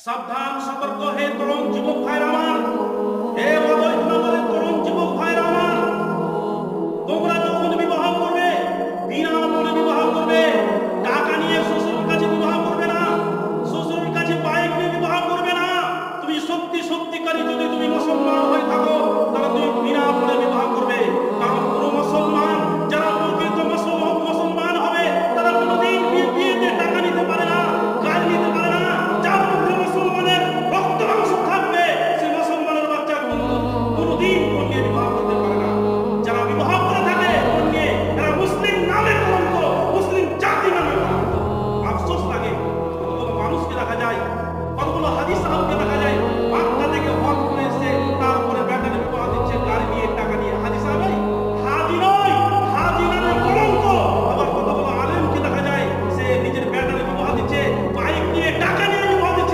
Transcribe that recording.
সাবধান, সতর্ক হে তরুণ যুবক ভাইরা আমার, হে অবৈধ নগরের তরুণ যুবক ভাইরা আমার, তোমরা যখন বিবাহ করবে বিনা মনে বিবাহ করবে। টাকা নিয়ে শ্বশুরের কাছে বিবাহ করবে না, শ্বশুরের কাছে বাইক নিয়ে বিবাহ করবে না। তুমি সত্যিকারী যদি তুমি মুসলমান হয়ে থাকো তাহলে তুমি বিনা মনে বিবাহ করবে। কারণ পুরো মুসলমান, যারা প্রকৃত মুসলমান হবে তারা কোনোদিন বিয়েতে টাকা নিতে পারে না, গাড়ি নিতে পারে না। যার মধ্যে মুসলমানের রক্ত মাংস থাকবে সে মুসলমানের বাচ্চা কোনোদিন বোন নিয়ে বিবাহ করতে পারে না। যারা বিবাহ করে থাকে বোন নিয়ে, এরা মুসলিম নামে কলঙ্ক, মুসলিম জাতি নামে কলঙ্ক। আফসোস লাগে, কতগুলো মানুষকে দেখা যায়, কতগুলো হাদিস সাহাবকে দেখা যায়